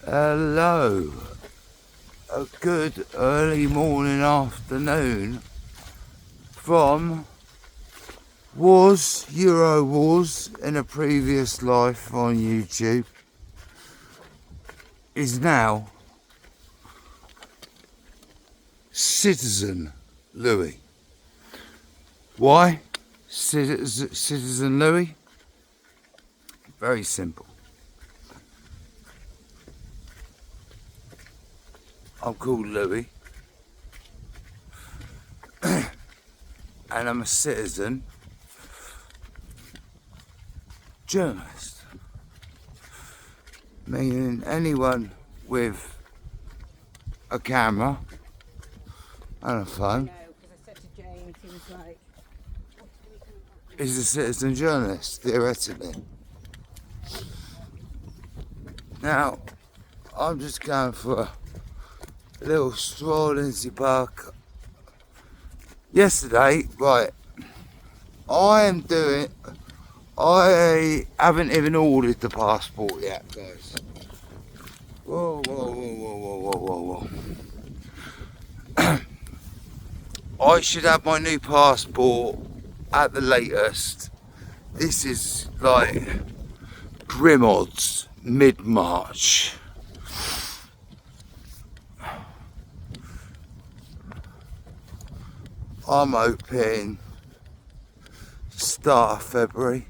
Hello, a good early morning afternoon from Euro Wars in a previous life on YouTube is now Citizen Louis. Why Citizen Louis? Very simple. I'm called Louis and I'm a citizen journalist, meaning anyone with a camera and a phone is a citizen journalist, theoretically. Now, I'm just going for a little stroll into the park. Yesterday, right, I haven't even ordered the passport yet, guys. Whoa, whoa, whoa, whoa, whoa, whoa, whoa. I should have my new passport at the latest. This is like grim odds, mid-March. I'm hoping start of February,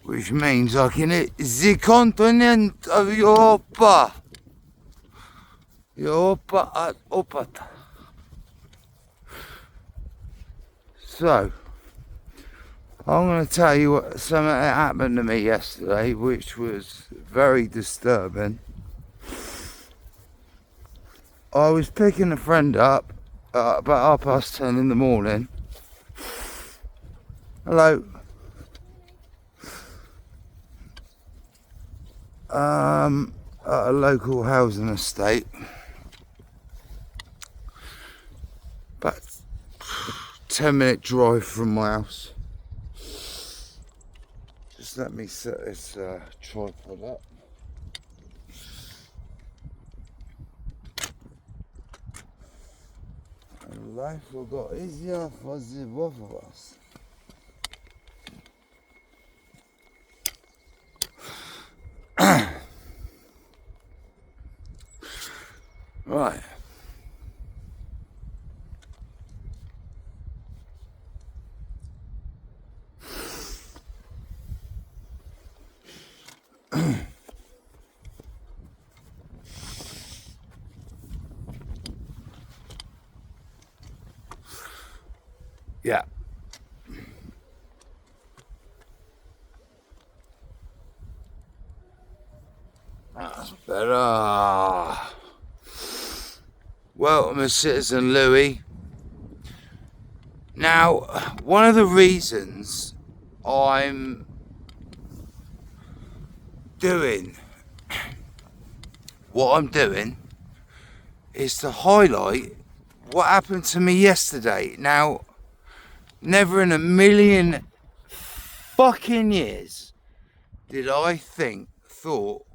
which means I can hit the continent of Europa. Europa at Opata. So, I'm going to tell you what something that happened to me yesterday, which was very disturbing. I was picking a friend up about 10:30 in the morning. Hello. At a local housing estate. About 10-minute drive from my house. Just let me set this tripod up. And life will go easier for the both of us. Right. Yeah. That's better. Welcome to Citizen Louis. Now, one of the reasons I'm doing what I'm doing is to highlight what happened to me yesterday. Now, never in a million fucking years did I thought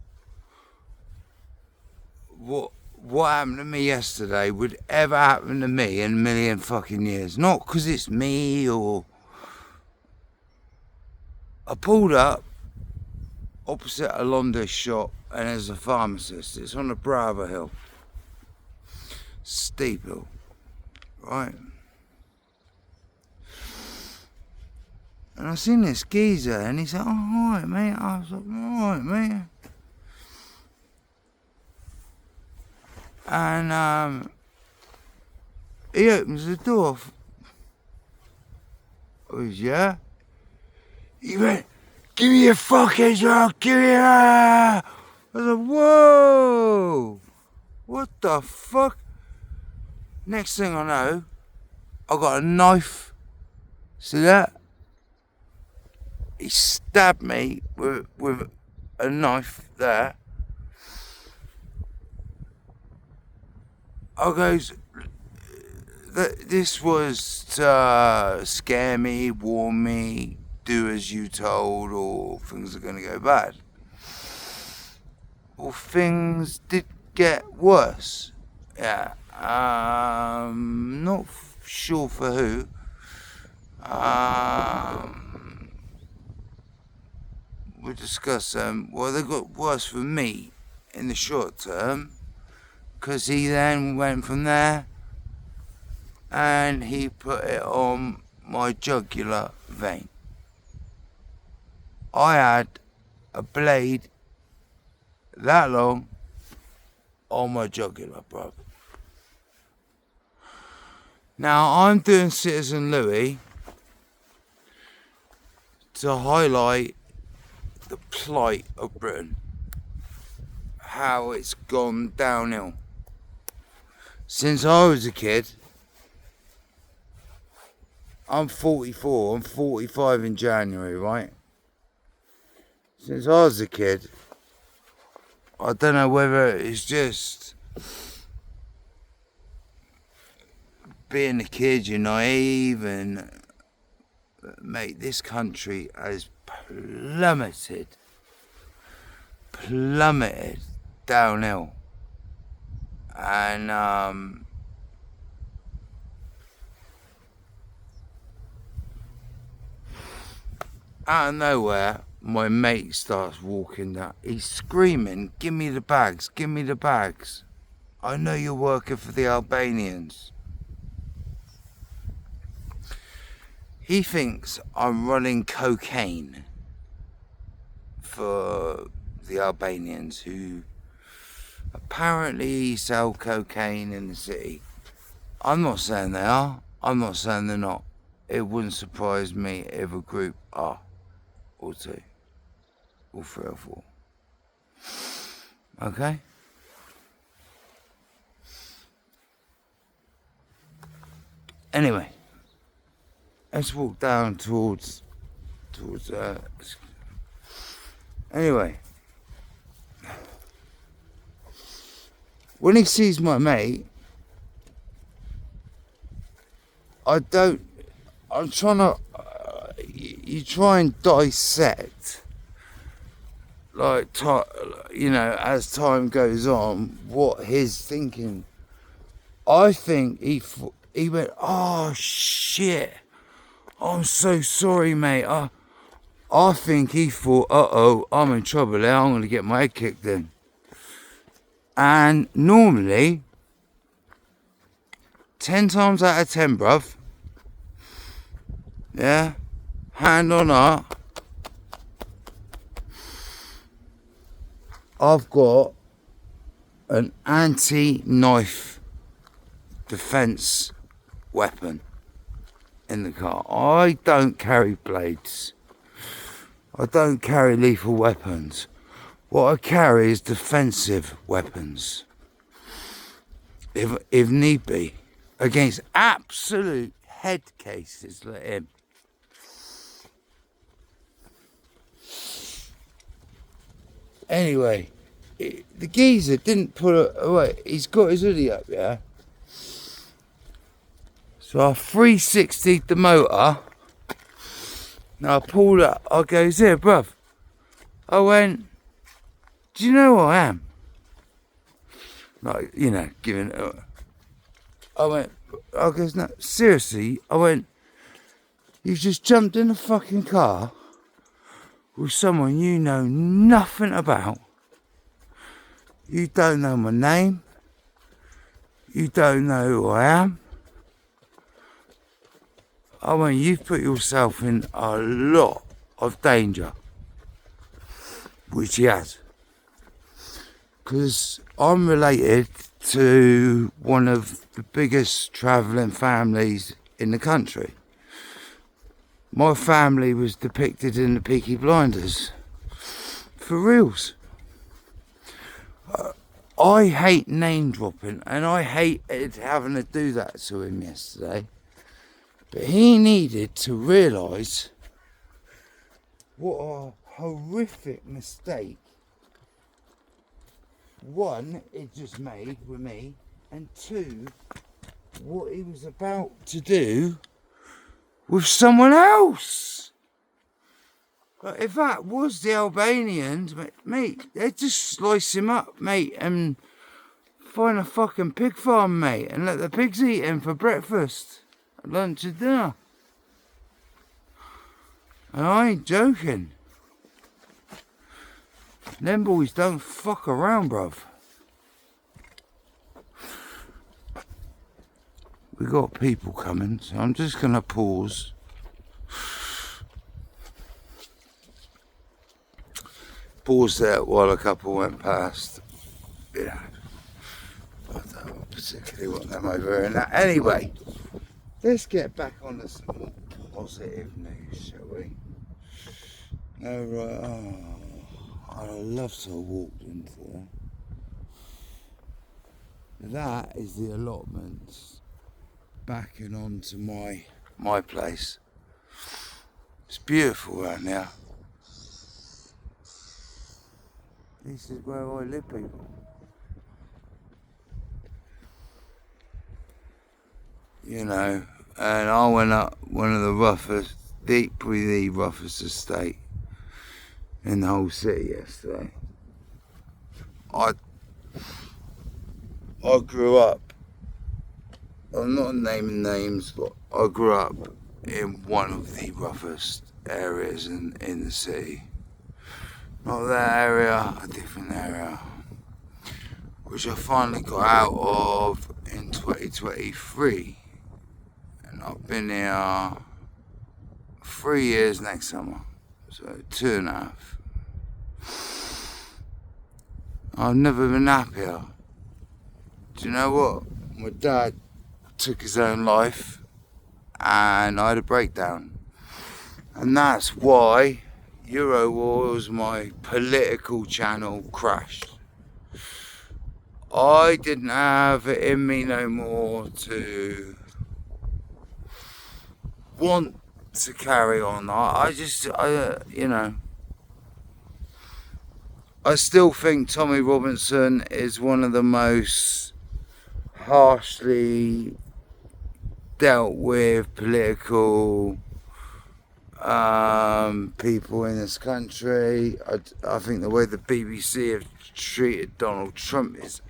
what happened to me yesterday would ever happen to me in a million fucking years. Not because it's me or... I pulled up opposite a laundry shop and there's a pharmacist. It's on the Bravo Hill. Steep hill. Right? And I seen this geezer and he said, "Oh, alright mate." I was like, "Alright mate." And he opens the door. I was, "Yeah?" He went, "Give me your fucking drug, give me a..." I was like, "Whoa, what the fuck?" Next thing I know, I got a knife. See that? He stabbed me with a knife there. I goes, "This was to scare me, warn me, do as you told, or things are going to go bad." well, things did get worse. Yeah. Not sure for who. We'll discuss well, they got worse for me in the short term, because he then went from there and he put it on my jugular vein. I had a blade that long on my jugular, bro. Now, I'm doing Citizen Louis to highlight the plight of Britain, how it's gone downhill. Since I was a kid, I'm 44, I'm 45 in January, right? Since I was a kid, I don't know whether it's just being a kid, you're naive, and mate, this country has plummeted downhill. And out of nowhere, my mate starts walking down. He's screaming, "Give me the bags, give me the bags. I know you're working for the Albanians." He thinks I'm running cocaine for the Albanians, who apparently sell cocaine in the city. I'm not saying they are. I'm not saying they're not. It wouldn't surprise me if a group are, or two, or three or four. Okay? Anyway, let's walk down towards anyway, when he sees my mate, I'm trying to, you try and dissect, like, as time goes on, what his thinking. I think he went, "Oh shit, I'm so sorry, mate." I think he thought, "Uh-oh, I'm in trouble there, I'm going to get my head kicked in." And normally, 10 times out of 10, bruv, yeah, hand on heart, I've got an anti-knife defense weapon in the car. I don't carry blades. I don't carry lethal weapons. What I carry is defensive weapons, if need be, against absolute head cases like him. Anyway, the geezer didn't put it away. He's got his hoodie up, yeah? So I 360'd the motor. Now I pulled up. I goes, "Here, bruv." I went, "Do you know who I am?" Like, giving it. I goes, "No, seriously." I went, "You've just jumped in a fucking car with someone you know nothing about. You don't know my name. You don't know who I am." I went, "You've put yourself in a lot of danger," which he has. Because I'm related to one of the biggest travelling families in the country. My family was depicted in the Peaky Blinders. For reals. I hate name dropping, and I hated having to do that to him yesterday. But he needed to realise what a horrific mistake, one, it just made with me, and two, what he was about to do with someone else. But if that was the Albanians, mate, they'd just slice him up, mate, and find a fucking pig farm, mate, and let the pigs eat him for breakfast, lunch and dinner. And I ain't joking. Them boys don't fuck around, bruv. We got people coming, so I'm just gonna pause. Pause there while a couple went past. Yeah, I don't particularly want them over in that. Anyway, let's get back on to some more positive news, shall we? No, right. Oh, I'd love to have walked into there. That is the allotments backing onto my place. It's beautiful around here. This is where I live, people. You know, and I went up one of the roughest, probably the roughest estate in the whole city yesterday. I grew up, I'm not naming names, but I grew up in one of the roughest areas in the city. Not that area, a different area, which I finally got out of in 2023. And I've been here 3 years next summer, so 2.5. I've never been happier. Do you know what? My dad took his own life and I had a breakdown. And that's why Eurowars, my political channel, crashed. I didn't have it in me no more to want to carry on. I you know, I still think Tommy Robinson is one of the most harshly dealt with political people in this country. I think the way the BBC have treated Donald Trump is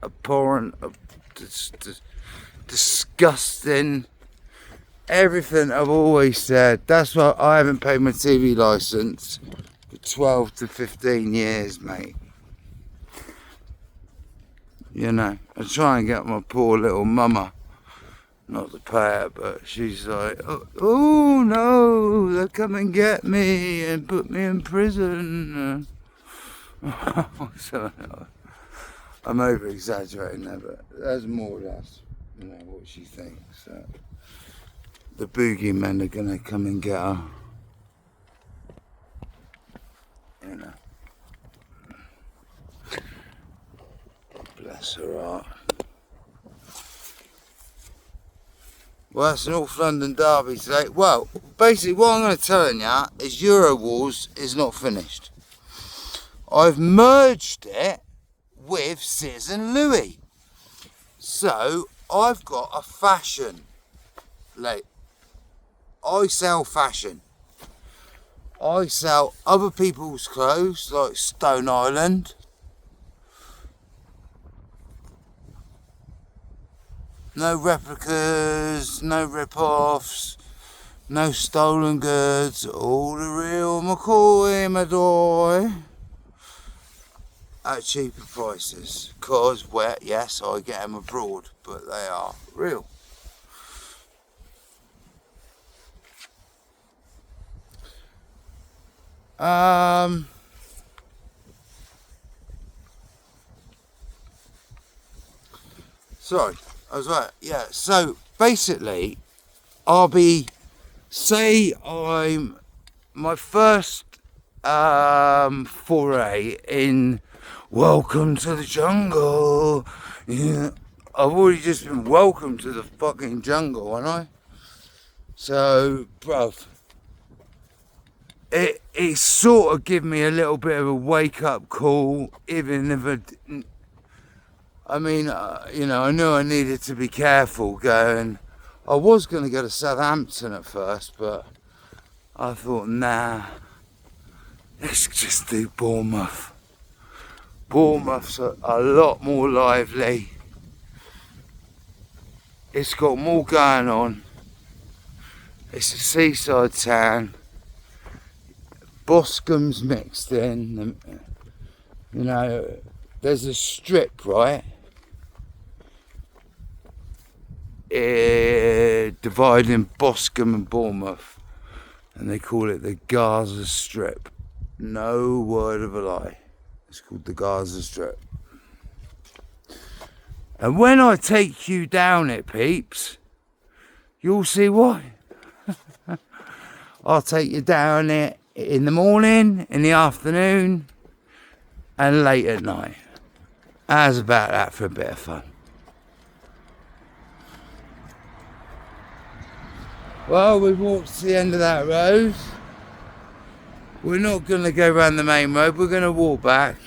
abhorrent, disgusting. Everything I've always said. That's why I haven't paid my TV licence for 12 to 15 years, mate. You know, I try and get my poor little mama not to pay it, but she's like, oh no, they'll come and get me and put me in prison. So, I'm over exaggerating there, but that's more or less, you know, what she thinks. The boogeymen are gonna come and get her. You know. Bless her heart. Well, that's North London derby today. Well, basically what I'm going to tell you is Eurowars is not finished. I've merged it with Sis and Louis. So, I've got a fashion. Like, I sell fashion. I sell other people's clothes, like Stone Island. No replicas, no rip-offs, no stolen goods, all the real McCoy, my boy, at cheaper prices. Because, well, yes, I get them abroad, but they are real. Sorry. I was right, yeah. So basically, say I'm my first foray in Welcome to the Jungle. Yeah, I've already just been welcomed to the fucking jungle, haven't I? So, bruv, it sort of give me a little bit of a wake up call, even if I mean, you know, I knew I needed to be careful going. I was going to go to Southampton at first, but I thought, nah, Let's just do Bournemouth. Bournemouth's a lot more lively. It's got more going on. It's a seaside town. Boscombe's mixed in. You know, there's a strip, right? Dividing Boscombe and Bournemouth. And they call it the Gaza Strip. No word of a lie. It's called the Gaza Strip. And when I take you down it, peeps, you'll see why. I'll take you down it in the morning, in the afternoon, and late at night. How's about that for a bit of fun? Well, we've walked to the end of that road. We're not going to go around the main road, we're going to walk back.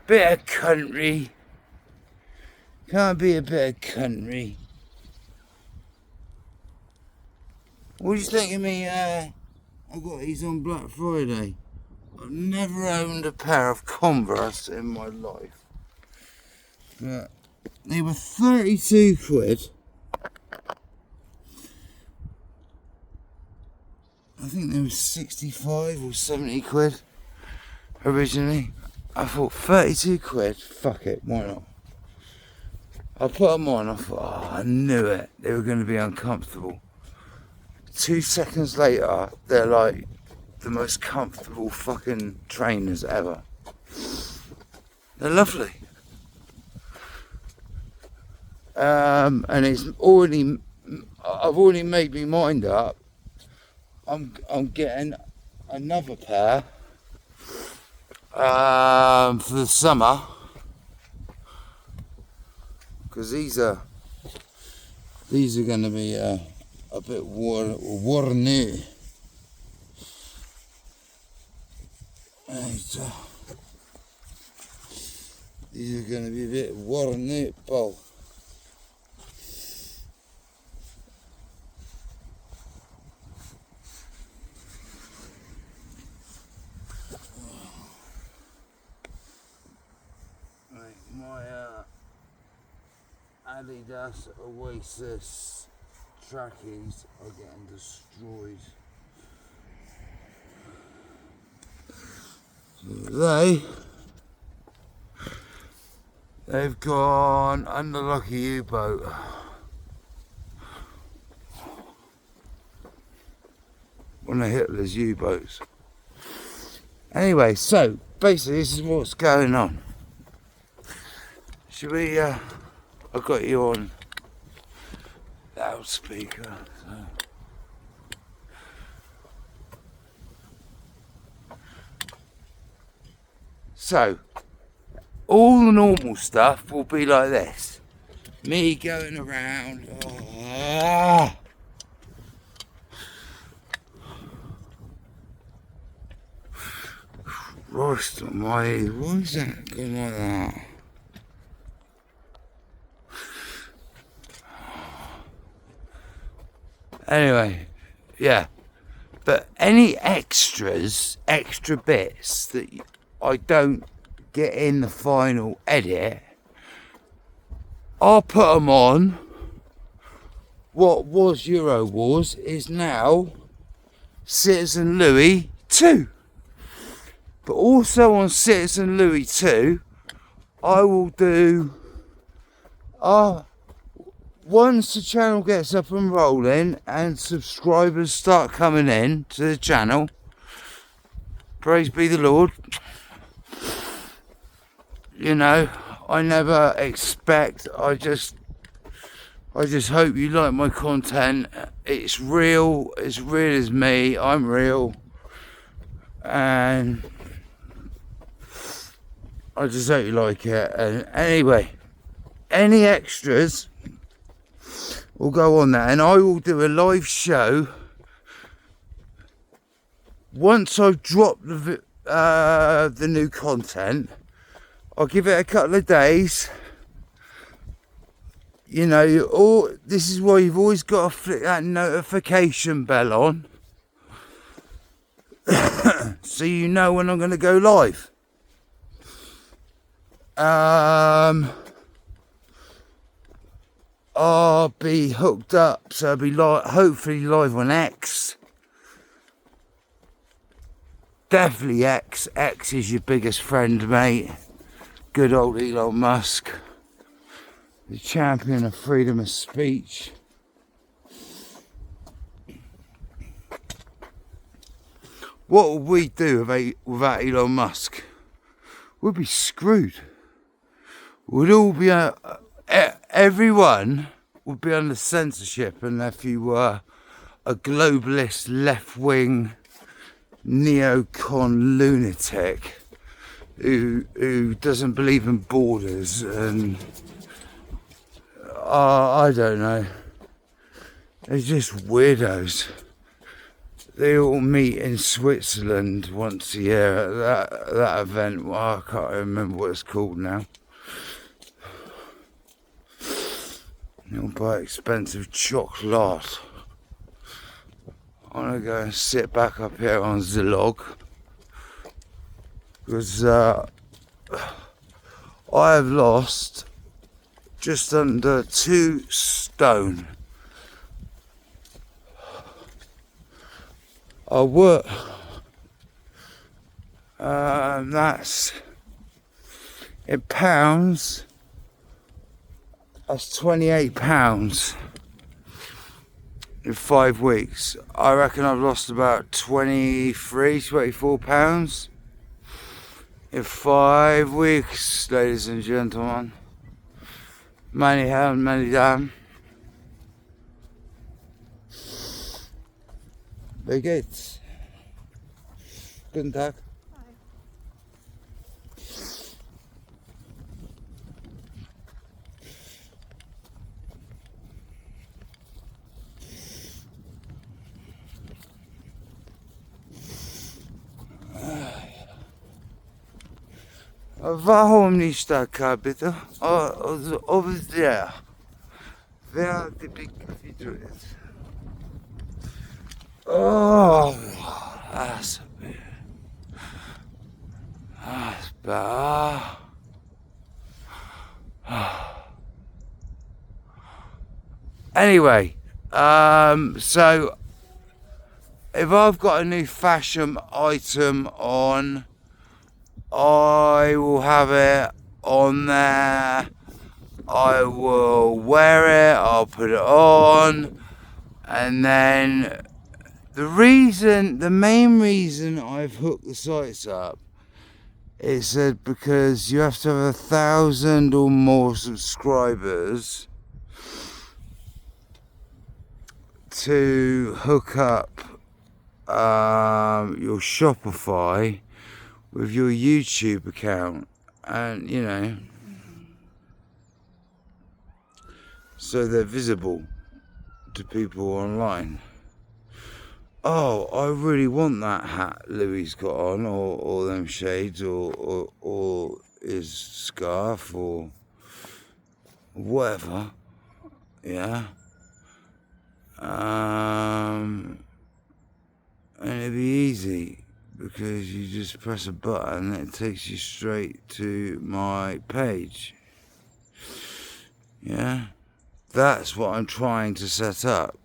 Bit of country. Can't be a bit of country. What do you think of me? I got these on Black Friday. I've never owned a pair of Converse in my life. But they were 32 quid. I think they were 65 or 70 quid originally. I thought 32 quid, fuck it, why not? I put them on, I thought, oh, I knew it, they were going to be uncomfortable. 2 seconds later, they're like the most comfortable fucking trainers ever. They're lovely. And I've already made my mind up. I'm getting another pair for the summer, because these are going to be a bit worn out. These are going to be a bit worn out, Paul. My Adidas Oasis trackies are getting destroyed. So they've gone under like a U-boat. One of Hitler's U-boats. Anyway, so basically this is what's going on. Should we, I've got you on loudspeaker. So, all the normal stuff will be like this. Me going around. Christ almighty, why is that going like that? Anyway, yeah, but any extra bits that I don't get in the final edit, I'll put them on. What was Euro Wars is now Citizen Louis 2. But also on Citizen Louis 2, I will do... once the channel gets up and rolling and subscribers start coming in to the channel, praise be the Lord, you know, I never expect, I just hope you like my content. It's real as me, I'm real, and I just hope you like it. And anyway, any extras will go on there, and I will do a live show once I've dropped the new content. I'll give it a couple of days. You know, this is why you've always got to flick that notification bell on, so so you know when I'm going to go live. I'll be hooked up, so I'll be hopefully live on X. Definitely X. X is your biggest friend, mate. Good old Elon Musk, the champion of freedom of speech. What would we do without Elon Musk? We'd be screwed. We'd all be, everyone would be under censorship unless you were a globalist, left-wing, neocon lunatic who doesn't believe in borders and I don't know. They're just weirdos. They all meet in Switzerland once a year at that event. Well, I can't remember what it's called now. They'll buy expensive chocolate. I'm gonna go and sit back up here on the log because I have lost just under 2 stone. I work. That's in pounds. That's £28 in 5 weeks. I reckon I've lost about 24 pounds in 5 weeks, ladies and gentlemen. Many Herren, many Damen. Wie geht's? Guten Tag. Warum nicht da, bitte? Over there. Where the big cathedral is. Oh, that's a bit. That's better. Anyway, so if I've got a new fashion item on, I will have it on there. I will wear it, I'll put it on, and then the main reason I've hooked the sites up is that because you have to have 1,000 or more subscribers to hook up your Shopify with your YouTube account, and you know, so they're visible to people online. Oh, I really want that hat Louis got on, or them shades, or his scarf, or whatever. Yeah. And it'd be easy because you just press a button and it takes you straight to my page. Yeah. That's what I'm trying to set up.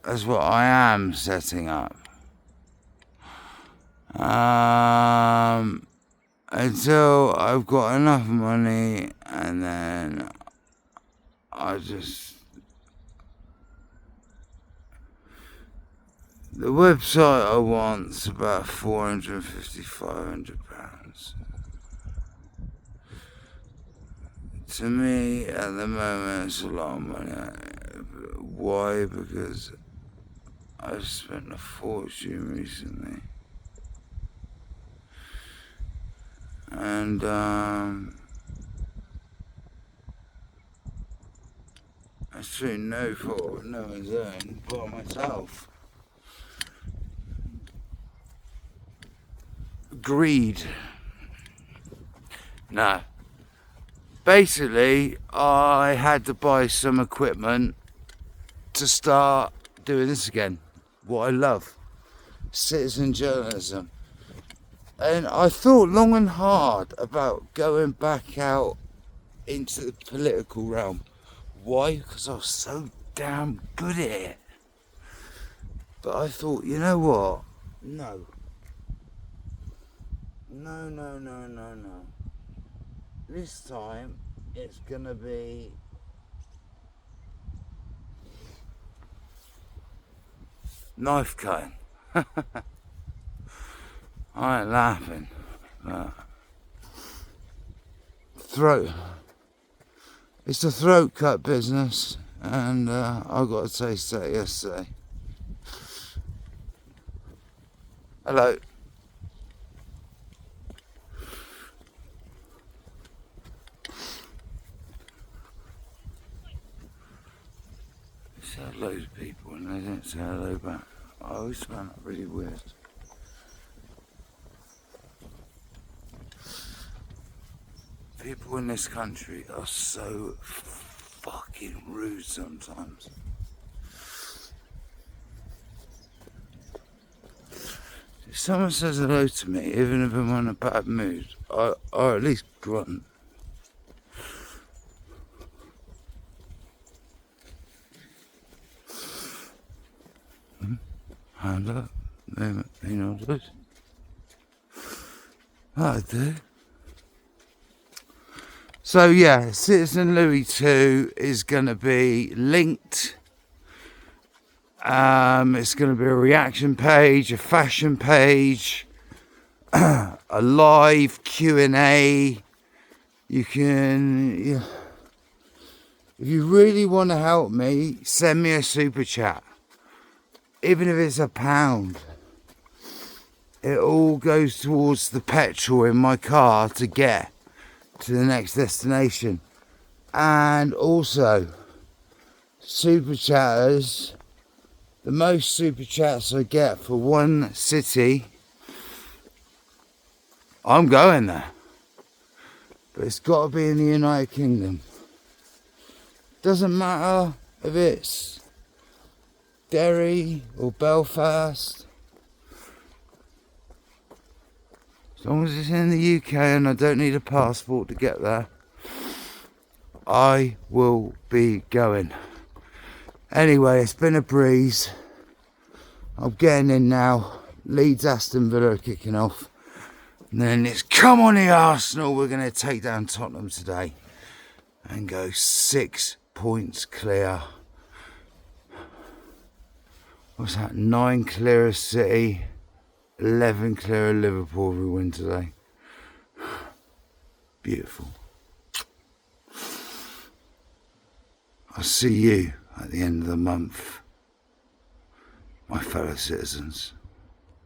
That's what I am setting up. Until I've got enough money, and then the website I want's about £450–500. To me, at the moment, it's a lot of money. Why? Because I've spent a fortune recently. And, it's through no fault of no one's own, but myself. Greed. No. Basically, I had to buy some equipment to start doing this again. What I love. Citizen journalism. And I thought long and hard about going back out into the political realm. Why? Because I was so damn good at it. But I thought, you know what? No. No, no, no, no, no. This time it's gonna be knife cutting. I ain't laughing. Throat. It's a throat cut business, and I got to taste that yesterday. Hello. Say hello to people and they don't say hello back. I always found that really weird. People in this country are so fucking rude sometimes. If someone says hello to me, even if I'm in a bad mood, I at least grunt. Hand up, they know this. I do. So yeah, Citizen Louis 2 is going to be linked. It's going to be a reaction page, a fashion page, a live Q&A. You can, if you really want to help me, send me a super chat. Even if it's £1. It all goes towards the petrol in my car to get to the next destination. And also, super chatters, the most super chats I get for one city, I'm going there. But it's got to be in the United Kingdom. Doesn't matter if it's Derry or Belfast. As long as it's in the UK and I don't need a passport to get there, I will be going. Anyway, it's been a breeze. I'm getting in now. Leeds Aston Villa are kicking off. And then it's come on the Arsenal. We're going to take down Tottenham today and go 6 points clear. What's that? 9 clear of City. 11 clear of Liverpool if we win today. Beautiful. I'll see you at the end of the month, my fellow citizens.